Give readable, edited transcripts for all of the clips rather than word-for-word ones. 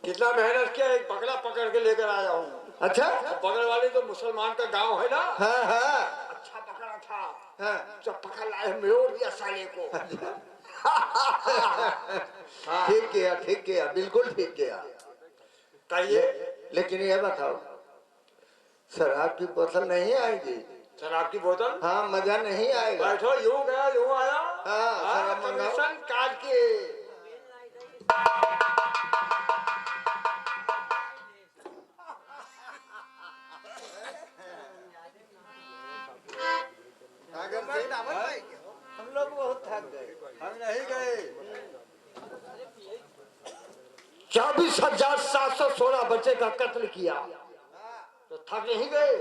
कितना मेहनत किया, एक बकरा पकड़ के लेकर आया हूँ। अच्छा, बगल वाले तो मुसलमान का गांव है ना। हाँ हाँ, अच्छा बकरा था। हाँ, जब पकड़ लाए मेोड़ दिया साले को। ठीक किया, ठीक किया, बिल्कुल ठीक किया। कहिए, लेकिन ये बताओ, शराब की बोतल नहीं आएगी? शराब की बोतल? हाँ, मजा नहीं आएगा। बैठो, यूं गया यूं आया। हाँ, शराब मंगाओ। कमीशन काट के। हम लोग बहुत थक गए। हम नहीं गए। 24,716 बच्चे का कत्ल किया तो थक नहीं गए,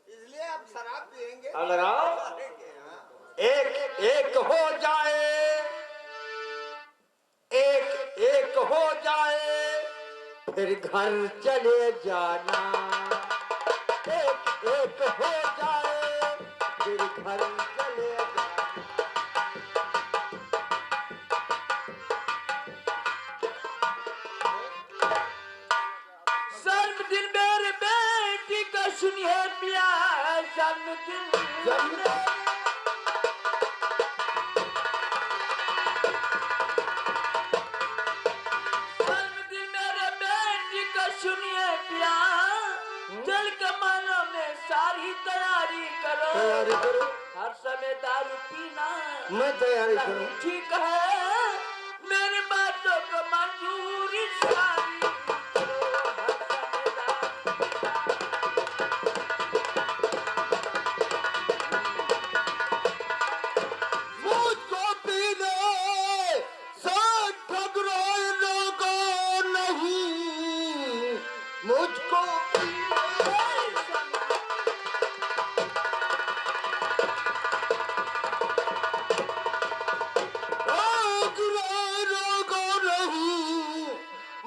इसलिए आप शराब पिएंगे। लगाओ, एक एक हो जाए, एक एक हो जाए, फिर घर चले जाना। एक एक हो जाए, फिर घर चले जाना। जन्मदिन मेरे बेटी का सुनिए पिया, जन्मदिन मेरे बेटी का सुनिए पिया, जल कमानों में सारी तैयारी करो। तैयारी करो। हर समय दारू पीना मैं तैयारी करूं। ठीक है, मेरी बातों को मंजूरी सारी करो। मुझको पीने से ठगराए लोगों नहीं, मुझको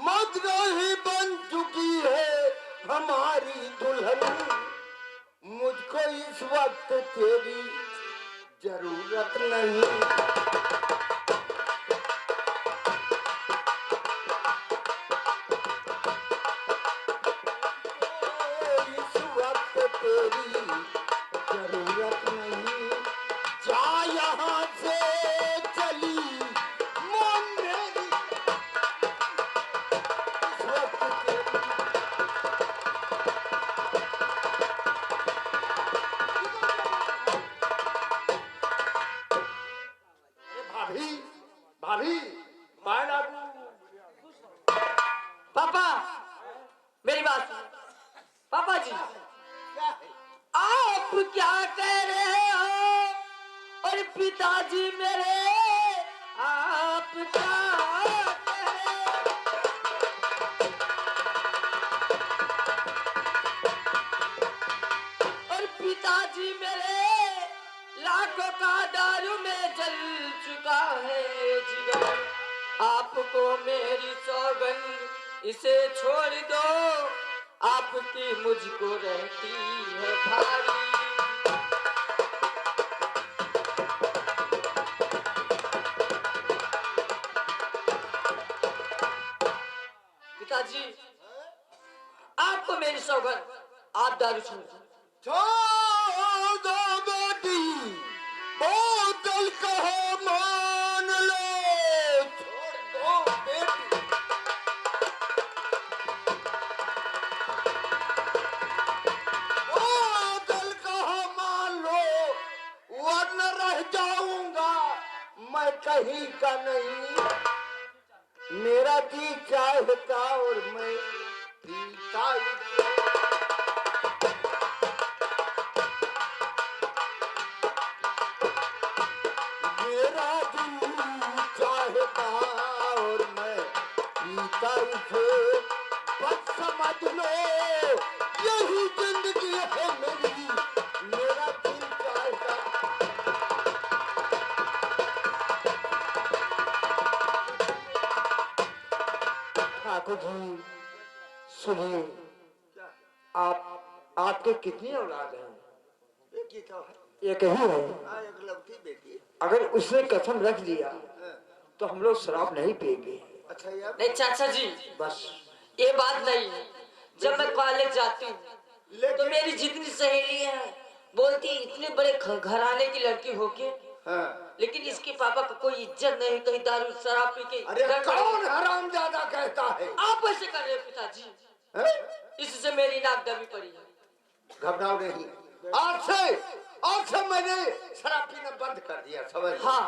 मदराही बन चुकी है हमारी दुल्हन। मुझको इस वक्त तेरी जरूरत नहीं। इस वक्त तेरी जरूरत नहीं। जा यहाँ से चली मन मेरी, इस वक्त तेरी। भाभी, भाभी, पाना पापा, मेरी बात। पापा जी, आप क्या कह रहे हो? और पिताजी मेरे, आप क्या कह रहे हो? और पिताजी मेरे, लाखों का दारू में जल चुका है जिगर। आपको मेरी सौगंध, इसे छोड़ दो, आपकी मुझको रहती है भारी। पिताजी, आपको मेरी सौगंध, आप दारू छोड़ दो। छोड़ दो बेटी, बोतल कहो मान लो। छोड़ दो बेटी। बोतल कहो मान लो, वरना रह जाऊंगा मैं कहीं का नहीं, मेरा जी चाहता और मैं पीता इसे। मेरा जी चाहता और मैं पीता इसे, बस समझ लो यही जिंदगी है मेरी, मेरा दिल चाहता। ठाकुर जी सुनिए, आपके कितनी औलाद हैं? एक ही तो है। एक ही है? हाँ, एक लड़की बेटी। अगर उसने कसम रख लिया तो हम लोग शराब नहीं पिएंगे। अच्छा यार। नहीं चाचा जी, बस ये बात नहीं है। जब मैं कॉलेज जाती हूँ तो मेरी जितनी सहेली है बोलती है इतने बड़े घराने की लड़की होके, हाँ। लेकिन इसके पापा को कोई इज्जत नहीं, कहीं दारू शराब पी के। अरे कौन हरामजादा कहता है? आप ऐसे कर रहे हो पिताजी, इससे मेरी नाक दबी पड़ी है। घबराओ नहीं, आज से मैंने शराब पीना बंद कर दिया, समझ? हाँ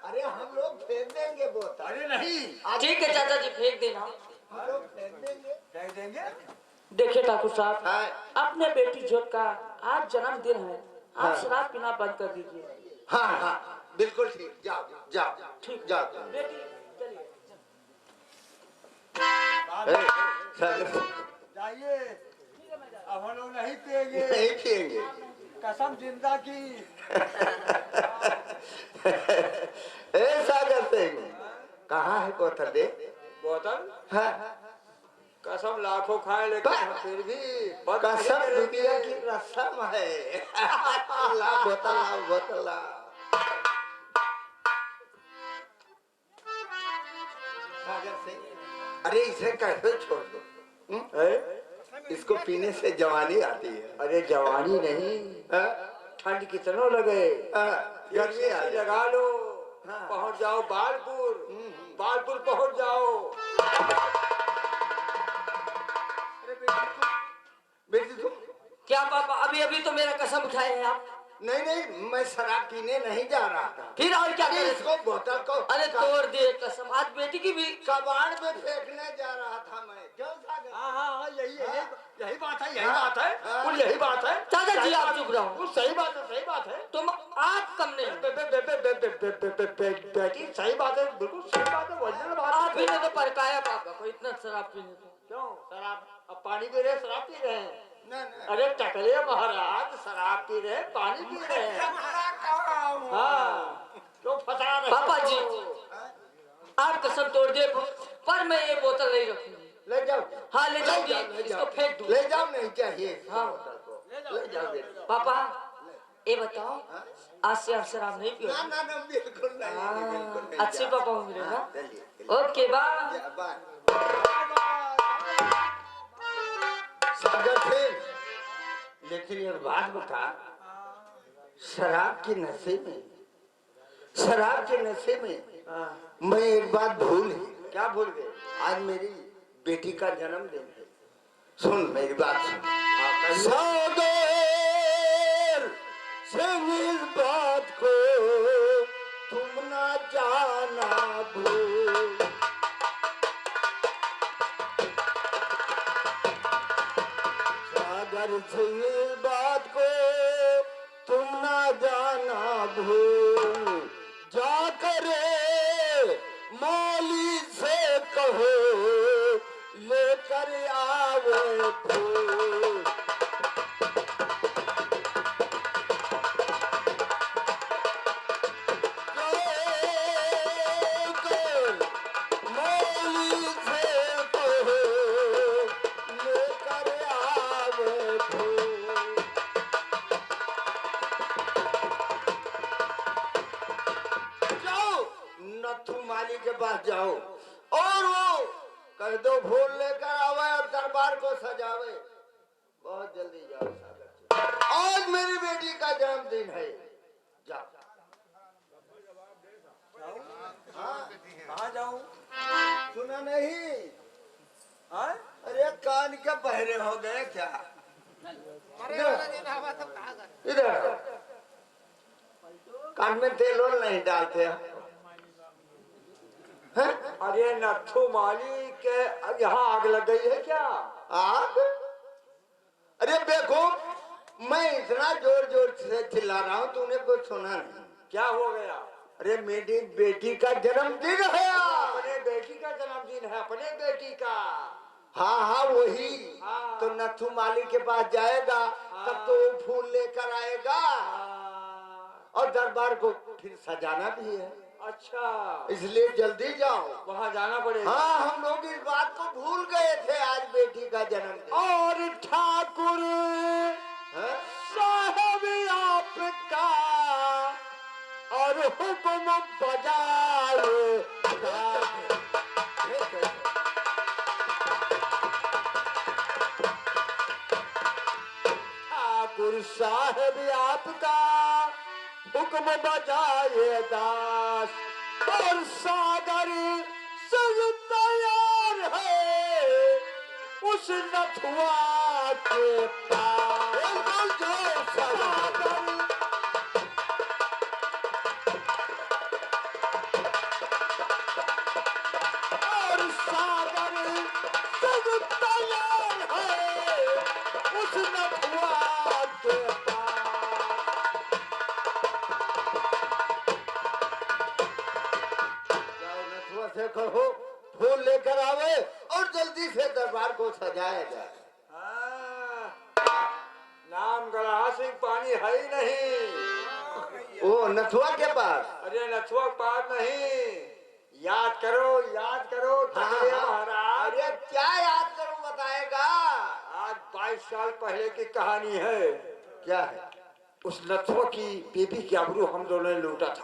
अरे हम लोग फेंक देंगे बोतल। अरे नहीं, ठीक है चाचा जी, फेंक देना। हम लोग फेंक देंगे। देखिए ठाकुर साहब, हाँ। अपने बेटी जोत का आज जन्मदिन है, आप हाँ। शराब पीना बंद कर दीजिए। हाँ हाँ बिल्कुल ठीक, जाओ जाओ ठीक जाओ। बेटी चलिए। जाइए, अब हम लोग नहीं पिएंगे। नहीं पिएंगे, कसम जिंदा की। ऐसा करते हैं। कहाँ है बोतल? दे बोतल। हाँ। कसम लाखों खाए लेकिन फिर भी कसम दुनिया की रस्म है। ला बोतल, लाओ बोतल लाओ। सागर सिंह, अरे इसे कैसे छोड़ दो? इसको पीने से जवानी आती है। अरे जवानी नहीं, ठंड कितना लगे, गर्मी आ लगा लो। पहुंच जाओ बालपुर, बालपुर पहुंच जाओ। बेटी तुम क्या पापा, अभी अभी तो मेरा कसम उठाए हैं आप। नहीं नहीं, मैं शराब पीने नहीं जा रहा था। फिर और क्या अरे करे? इसको बोतल को अरे तोड़ दिए कसम, आज बेटी की भी। कबाड़ में फेंकने जा रहा था मैं। क्यों सागर? हाँ हाँ यही यही बात है, यही हाँ, बात है, हाँ। कुल यही बात है। चाचा जी आप चुप रहो। कुल सही बात है, सही बात है। तुम आप कम नहीं। बेटी सही बात है, बिल्कुल सही बात है, ओरिजिनल बात है। आप भी ने तो परकाया पापा को इतना शराब पीने को। क्यों शराब? अब पानी पी रहे, शराब पी रहे हैं? ना ना, अरे टकले महाराज, शराब पी रहे, पानी पी रहे हैं। हाँ, क्यों फंसा रहे पापा हो? जी आप कसम तोड़ दिए, पर मैं ये बोतल नहीं रखूंगी। ले जाओ। हाँ ले जाऊंगी, ले इसको जाओ। फेंक दूं। ले जाओ, नहीं चाहिए इस हाँ। बोतल को। ले जाओ बेटी। पापा ये बताओ, आज से आप शराब नहीं पियो? ना ना ना, बिल्कुल नहीं, बिल्कुल नहीं। अच्छे पापा हो मेरे ना। हाँ, चलिए, चलिए। Okay bye. Yeah, bye. Sagar Singh, लेकिन एक बात बता, शराब के नशे में, शराब के नशे में मैं एक बात भूल ही। क्या भूल गए? आज मेरी बेटी का जन्मदिन है। सुन मेरी बात सुन। सागर सिंह, इस बात को तुम ना जाना भूल। सागर सिंह, इस बात को तुम ना जाना भूल। जाकर मौली से कहो लेकर आवे फूल। मौली से कहो लेकर आवे फूल। जाओ नथु माली के पास जाओ और वो कह दो फूल लेकर आवे और दरबार को सजावे। बहुत जल्दी जाओ सागर। आज मेरी बेटी का जन्मदिन है, जाओ। हाँ, कहाँ जाऊँ? सुना नहीं? हाँ? अरे कान के बहरे हो गए क्या? इधर कान में तेल और नहीं डालते हैं? अरे नथु माली के यहाँ आग लग गई है क्या? आग? अरे बेवकूफ, मैं इतना जोर जोर से चिल्ला रहा हूँ, तूने कुछ सुना नहीं? क्या हो गया? अरे मेरी बेटी का जन्मदिन है आज। अपने बेटी का जन्मदिन है, अपने बेटी का। हाँ हाँ वही। हाँ। तो नथु माली के पास जाएगा, तब तो वो फूल लेकर आएगा और दरबार को फिर सजाना भी है। अच्छा, इसलिए जल्दी जाओ, वहाँ जाना पड़ेगा। हाँ हम लोग इस बात को भूल गए थे, आज बेटी का जन्मदिन। और ठाकुर साहब आपका और हुक्म बजाए। ठाकुर साहब आपका हुक्म बजाए दास, और सागर सब तैयार है उस नथुआ के पास। सागर और सागर सब तैयार है उस नथुआ के पास। जाओ नथुआ से कहो फूल लेकर आवे और जल्दी से दरबार को सजाया जाए। नाम गला सिंह पानी है ही नहीं। ओ नथुआ के पास? अरे नथुआ के पास नहीं, याद करो याद करो। हाँ, महाराज, अरे क्या याद करूं बताएगा? आज 22 साल पहले की कहानी है। क्या है? उस नथुआ की बीबी की आबरू हम दोनों ने लूटा था।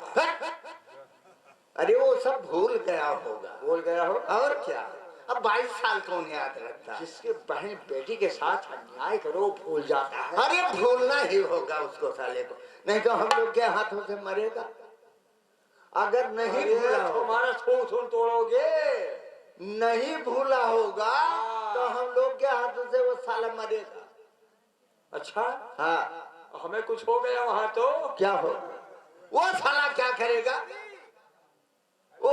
अरे वो सब भूल गया होगा। बोल गया हो? और क्या, अब 22 साल कौन याद रखता है? जिसके बहन बेटी के साथ अन्याय करो भूल जाता है। अरे भूलना ही होगा उसको साले को, नहीं तो हम लोग के हाथों से मरेगा। अगर नहीं भूला होगा, तुम्हारा थून तोड़ोगे। नहीं भूला होगा तो हम लोग के हाथों से वो साला मरेगा। अच्छा, हाँ हमें कुछ हो गया वहां तो क्या हो? वो साला क्या करेगा? वो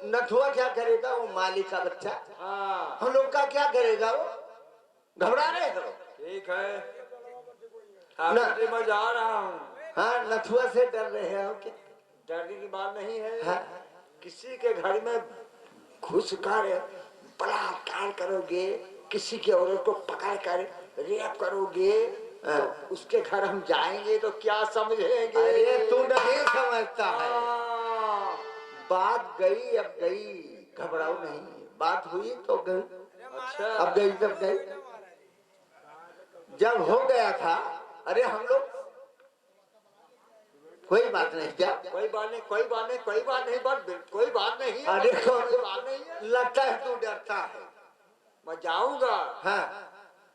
नथुआ क्या करेगा? वो मालिक का बच्चा। हाँ, हम लोग का क्या करेगा? वो घबरा रहे हो? ठीक है, ठाकुर जी मैं जा रहा हूँ। हाँ नथुआ से डर रहे हो क्या? डरने की बात नहीं है। हाँ? किसी के घर में घुसकर बलात्कार करोगे, किसी की औरत को पकड़ कर रेप करोगे, तो उसके घर हम जाएंगे तो क्या समझेंगे? अरे तू नहीं समझता है, हाँ। बात गई अब गई, घबराओ नहीं। बात हुई तो गई, अच्छा, अब गई तब गई। जब हो गया था, अरे हम लोग कोई बात नहीं। क्या कोई बात नहीं, कोई बात नहीं, कोई बात नहीं, कोई बात नहीं है। अरे कोई बात नहीं है। लगता है तू डरता है। मैं जाऊंगा, हाँ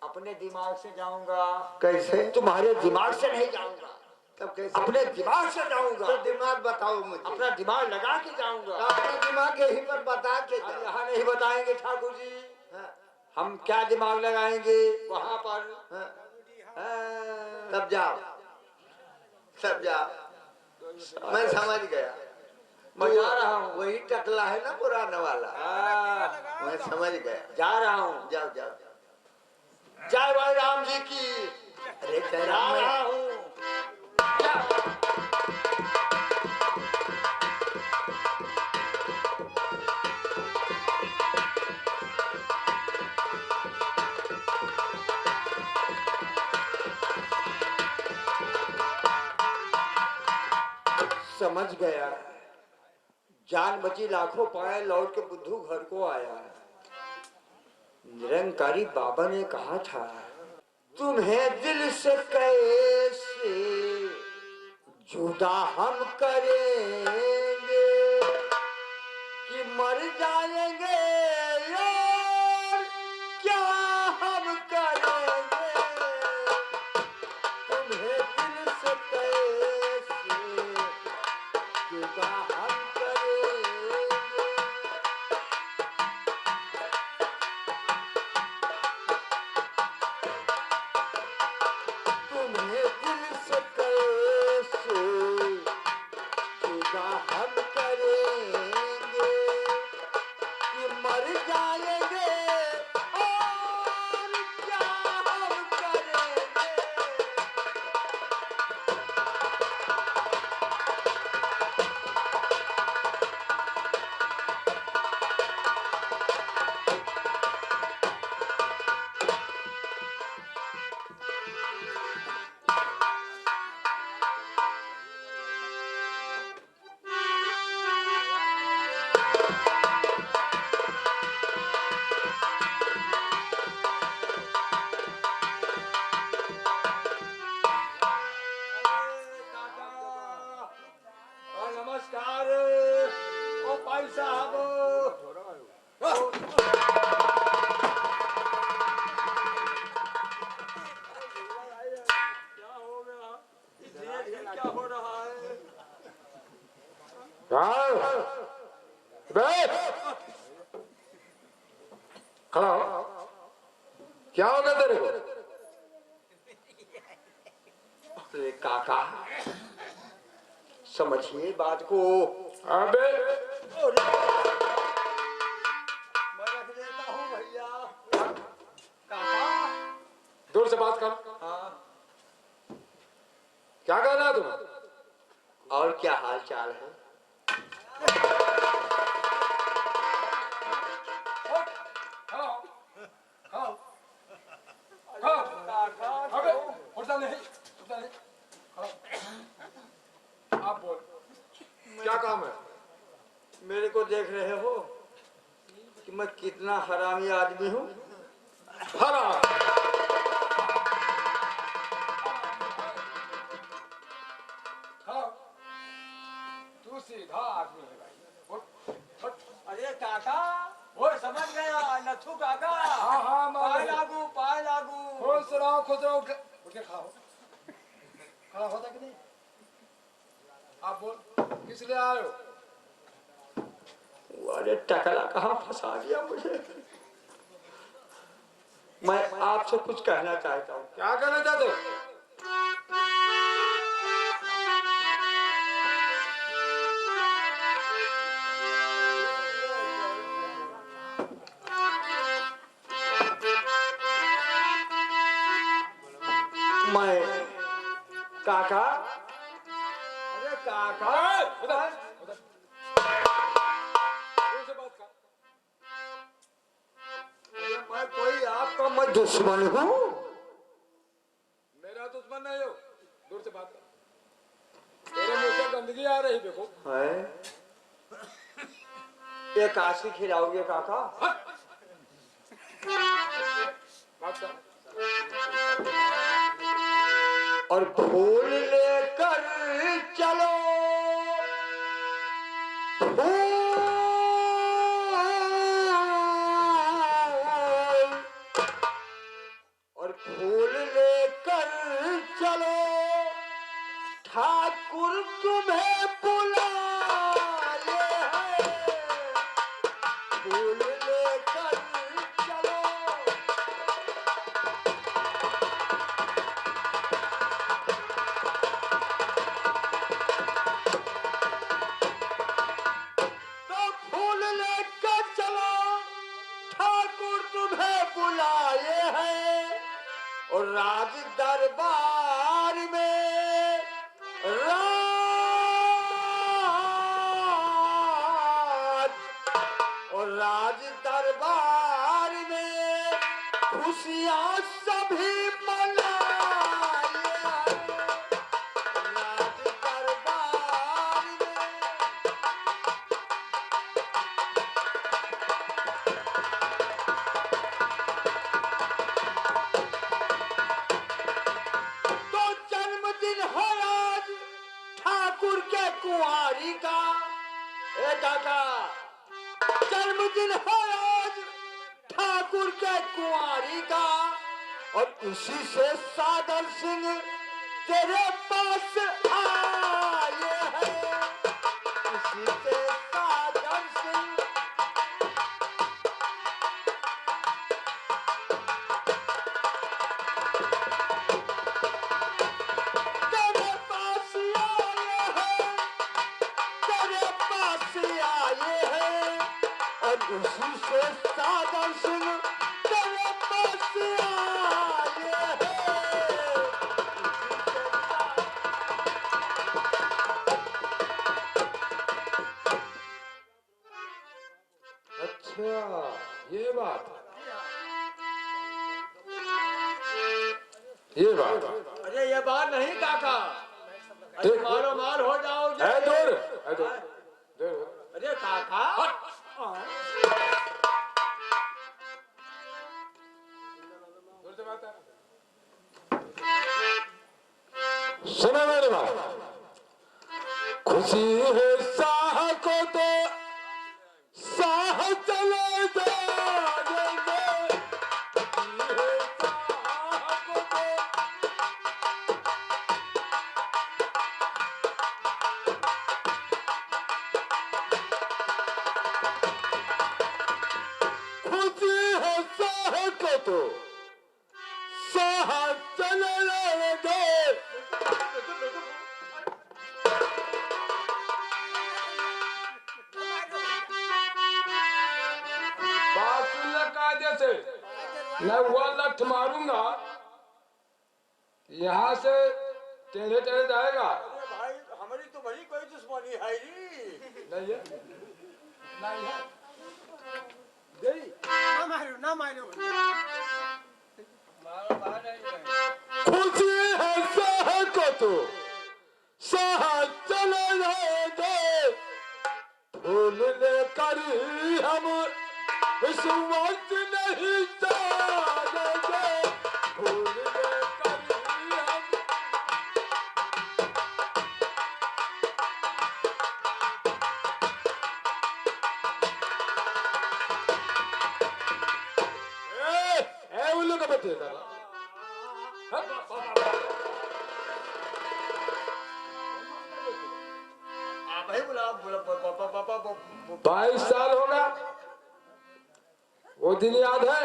अपने दिमाग से जाऊंगा। कैसे? तुम्हारे दिमाग से नहीं जाऊंगा, तब कैसे? अपने दिमाग से जाऊंगा। तो दिमाग बताओ मुझे। अपना दिमाग लगा के जाऊंगा। अपना दिमाग यहीं पर बता के हम जाओ। यहाँ नहीं बताएंगे ठाकुर जी। हाँ, हम क्या दिमाग लगाएंगे वहां पर? हाँ, हाँ। तब जाओ, तब जाओ। मैं समझ गया, मैं जा रहा हूँ। वही टकला है ना पुराना वाला। हाँ, मैं समझ गया। जा रहा हूँ। जाओ जाओ। जय भाई राम जी की। अरे जा राम रहा हूँ। समझ गया, जान बची लाखों पाए, लौट के बुद्धू घर को आया। निरंकारी बाबा ने कहा था, तुम्हें दिल से कैसे जुदा हम करेंगे कि मर जाएंगे यार, क्या हम करेंगे? तुम्हें दिल से कैसे जुदा हम करेंगे। तुम्हें दिल से कैसे क्या हम करेंगे कि मर जाएंगे और क्या हम करेंगे। नमस्कार ओ भाई साहब। क्या हो गया? क्या हो रहा है? खड़ा हो। क्या हो गया तेरे को? अरे काका समझिए बात को। अबे मैं रख देता हूँ भैया। काका दूर से बात कर। हाँ, क्या कहना है तुम्हें? और क्या हाल चाल है? अबे उठता नहीं, उठता नहीं। आप बोल, क्या काम है? मेरे को देख रहे हो कि मैं कितना हरामी आदमी हूँ? हराम। तू सीधा आदमी है भाई। उठ, उठ। अरे काका वो समझ गया नथु काका। हाँ हाँ पाए लागू पाए लागू। खुश रहो खुश रहो। उठ के खड़ा हो। खड़ा होता कि नहीं? आप बोल, किस लिए आए हो? अरे टकला कहाँ फंसा दिया मुझे। मैं आपसे कुछ कहना चाहता हूँ। क्या कहना चाहते हो? मैं काका अरे काका उधर, उधर। दूर से बात कर। अरे मैं कोई आपका मैं दुश्मन हूँ? मेरा दुश्मन नहीं हो। दूर से बात कर। तेरे मुंह से गंदगी आ रही देखो। है ये काशी खिलाओगे काका? बात कर। और फूल लेकर चलो फूल और फूल लेकर चलो ठाकुर तुम्हें बुलाए हैं। फूल लेकर चलो। तो फूल लेकर चलो ठाकुर तुम्हें बुलाए हैं। और राज दरबार में राज दरबार में खुशियां सभी मनाए हैं। राज दरबार में तो जन्मदिन है आज ठाकुर के कुंवारी का। ए काका जन्मदिन है आज ठाकुर के कुंवारी का। और उसी से सागर सिंह तेरे पास आए हैं। उसी से सागर सिंह तेरे पास आए हैं। तेरे पास आए हैं और उसी से सागर सिंह तेरे पास आए हैं। अच्छा ये बात ये बात अरे ये बात नहीं काका, ठीक। मारो मार हो जाओगे। है दूर है दूर अरे काका सुनो मेरी बात, खुशी है साह को तो साह चले जाएंगे, खुशी है साह को तो खुशी है साह को तो साह चले जाएंगे। बात सुन ले कायदे से, मैं हुआ लठ मारूंगा यहाँ से टेढ़े टेढ़े जाएगा। अरे भाई हमारी तो बड़ी कोई दुश्मनी है ही नहीं है नहीं है देई ना मारो खुशी है साह को तो साह चले जाएंगे, फूल लेकर हम इस वक्त नहीं जाएंगे, फूल लेकर हम उल्लू का बच्चे आप ही बुला 22 साल होगा, वो दिन याद है?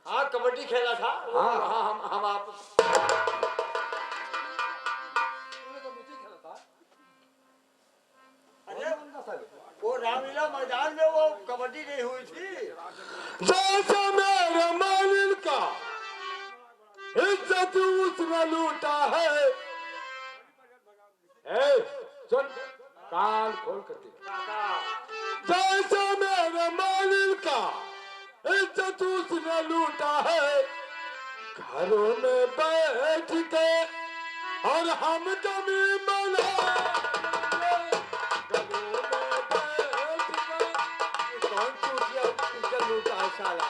हाँ कबड्डी खेला था। हाँ। हाँ हम आप अरे वो रामलीला मैदान में वो कबड्डी नहीं हुई थी। जैसा मेरे मालिक का इज्जत उसने लूटा है। ए, सुन कान खोल करके, जैसा मेरे मालिक का इज्जत उसने लूटा है, घरों में बैठ के और हम जमी बना कौन चूतिया इज्जत लूटा है साला।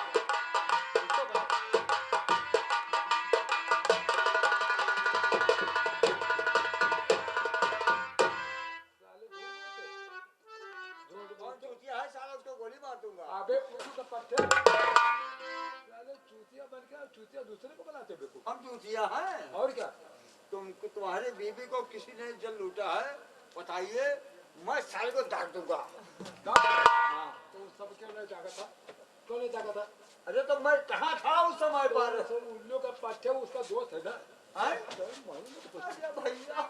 कौन चूतिया है साला, उसको गोली मार दूंगा। अबे उसी का पत्थर साले चूतिया बन के चूतिया दूसरे को बनाते बेवकूफ। हम चूतिया हैं। और क्या तुमको तुम्हारी बीवी को किसी ने इज्जत लूटा है बताइए, मैं साले को डांट दूंगा। हाँ तो सब क्यों नहीं जागा था? क्यों नहीं जागा था? अरे तो मैं कहाँ था उस समय पर? तो उल्लू का पट्टे उसका दोस्त है ना? हैं? तो मालूम है तो कुछ। अरे भैया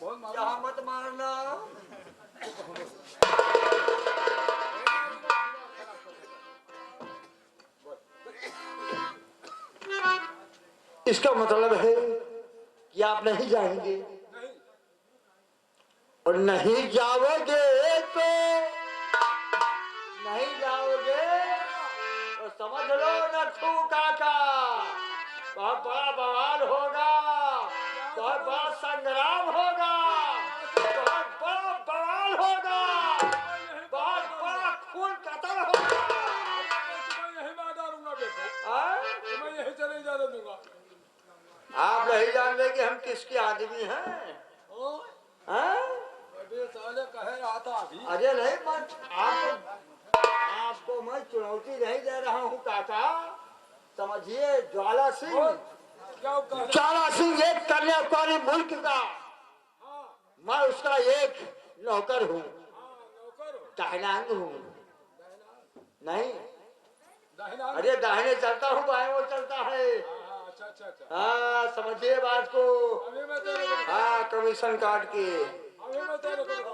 बहुत मालूम यहाँ मत मारना। इसका मतलब है कि आप नहीं जाएंगे नहीं। और नहीं जाओगे तो समझ लो नथु काका, बहुत बड़ा बवाल होगा, बहुत बड़ा संग्राम होगा, बहुत बड़ा बवाल होगा, बहुत बड़ा खून कतल होगा। यही मैं डालूंगा बेटा, हाँ? मैं यही चले जाने दूंगा। आप नहीं जानते कि हम किसके आदमी हैं? हाँ? अबे साले कहे रहा था अभी। अरे नहीं, मैं आपको मैं चुनौती नहीं दे रहा हूँ काका, समझिए। ज्वाला सिंह, क्या कह रहे? चारा सिंह एक कन्याकुमारी मुल्क का, हाँ मैं उसका एक नौकर हूँ, नौकर हो। टहलांग हूँ। नहीं, दाहिना। अरे दाहिने चलता हूँ, बाएं वो चलता है। हाँ अच्छा अच्छा अच्छा। हाँ समझिए बात को। अभी मैं तेरे को हाँ कमीशन काट के। अभी मैं तेरे को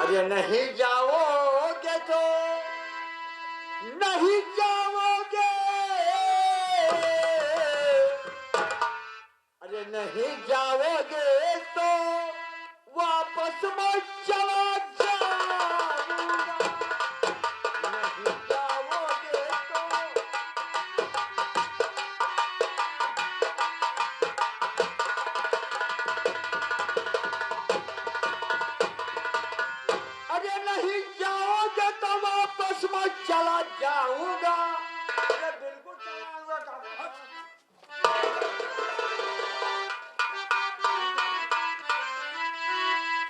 अरे नहीं जाओगे तो नहीं जाओगे, अरे नहीं जाओगे तो वापस मत चला जाऊंगा, नहीं जाओगे तो। अरे नहीं जाओगे तो वापस मत चला जाऊंगा, अरे बिल्कुल चला आऊंगा काका।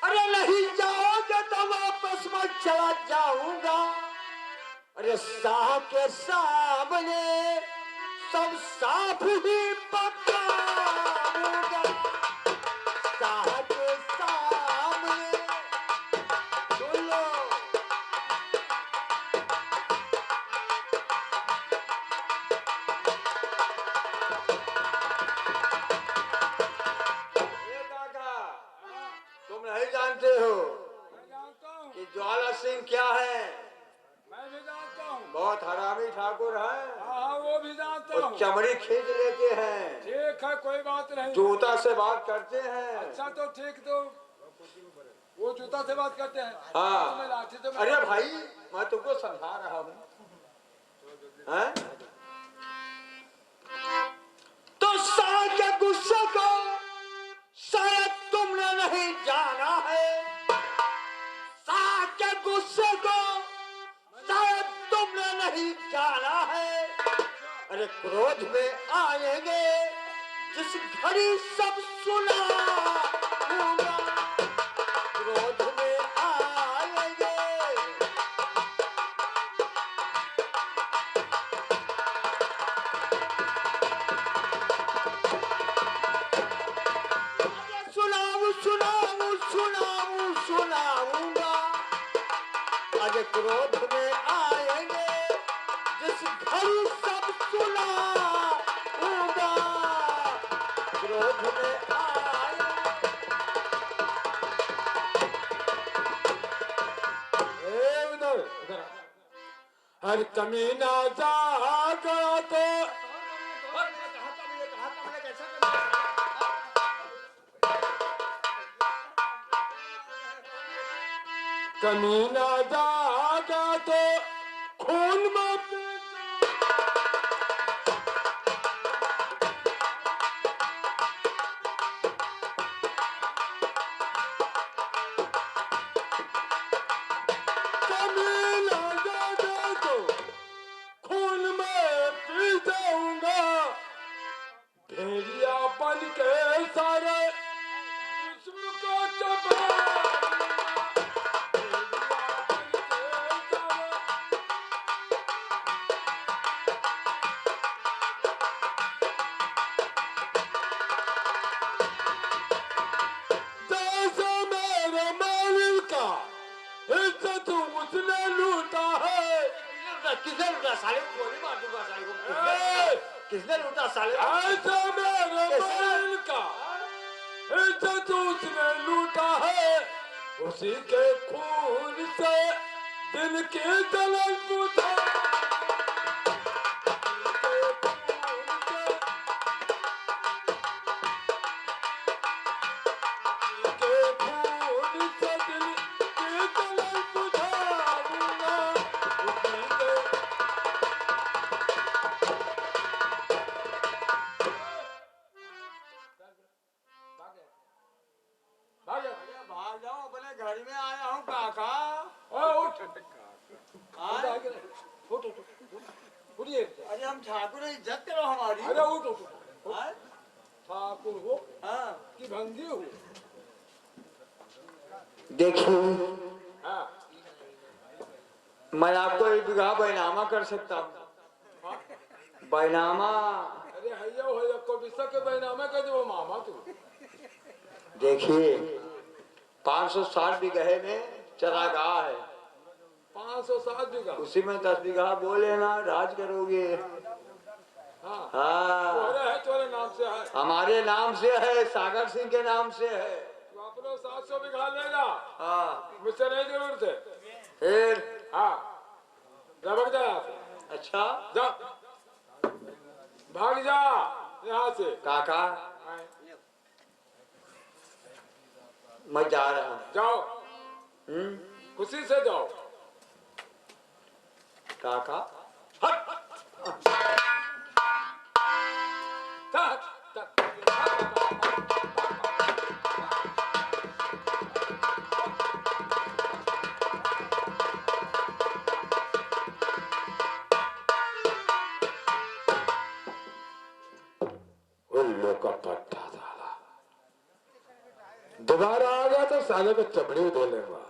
अरे नहीं जाओगे तो वापस मत चला जाऊंगा, अरे शाह के सामने सब साफ ही बताऊंगा, शाह के सामने सुन लो। ये काका, तुम नहीं जानते हो मैं जानता हूँ, कि ज्वाला सिंह क्या है? मैं भी जानता हूँ। बहुत हरामी ठाकुर है, हाँ वो भी जानता और हूँ। चमड़ी खींच लेते हैं, ठीक है कोई बात नहीं। जूता से बात करते हैं। अच्छा तो ठीक, तो वो जूता से बात करते हैं। हाँ। तुम्हें लाठी तो अरे भाई मैं तुमको समझा रहा हूँ, हैं? तो शाह के गुस्से को शायद तुमने नहीं जाना है, शाह के गुस्से को शायद तुमने नहीं जाना है। अरे क्रोध में आएंगे जिस घड़ी सब सुना होगा, क्रोध में आएंगे। अरे सुनाऊं सुनाऊं सुनाऊं सुनाऊंगा, अरे क्रोध में आएंगे जिस घड़ी सब सुना होगा, क्रोध में आएंगे। हर कमीना जागा तो कमीना जागा तो खून में कमीना जागा तो खून में पी जाऊंगा, भेड़िया बन के सारे विश्व को चबा उसने लूटा है। किसने लूटा साले को? गोली मार दूंगा साले को। किसने लूटा साले को? ऐसा मेरे माल का इज्जत उसने लूटा है, उसी के खून से दिल की जलन बुझा। भाग जाओ, अपने घर में आया हूँ काका। उठिए। अरे हम ठाकुर इज्जत करो हमारी। अरे उठ उठ हाँ? ठाकुर हो हाँ। कि भंगी हो? देखिए हाँ मैं आपको एक बिगहा बैनामा कर सकता हूँ। बैनामा अरे हैया हो या को बिस्सा के बैनामा कर दो मामा तू। देखिए 560 बीघे में चरागाह है, 507 बीघा। उसी में 10 बीघा बोले ना राज करोगे। हाँ हाँ तुम्हारे है, तुम्हारे नाम से है। हमारे नाम से है, सागर सिंह के नाम से है। तू अपने पूरा 700 बीघा ले जा, हाँ मुझसे नहीं जरूरत है। फिर हाँ दबक जा यहाँ से, अच्छा जा भाग जा यहाँ से। काका मैं जा रहा हूँ। जाओ, खुशी से जाओ। काका हट हट, हट, उल्लू का पट्टा साला दोबारा आ गया तो साले को चमड़ी धो लेगा।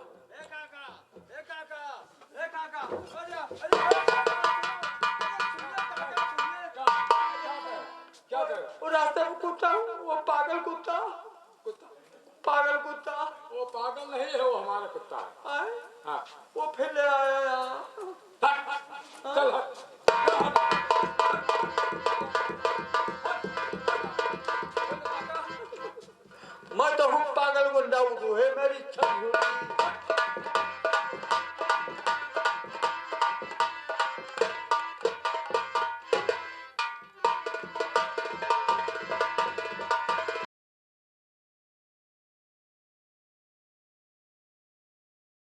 क्या कर वो रास्ते में कुत्ता, वो पागल कुत्ता, कुत्ता? पागल कुत्ता वो पागल नहीं है, वो हमारा कुत्ता है। आए, हाँ वो फिर ले आया यहाँ। हट, चल हट। मैं तो हूँ पागल गुंडा, है मेरी इच्छा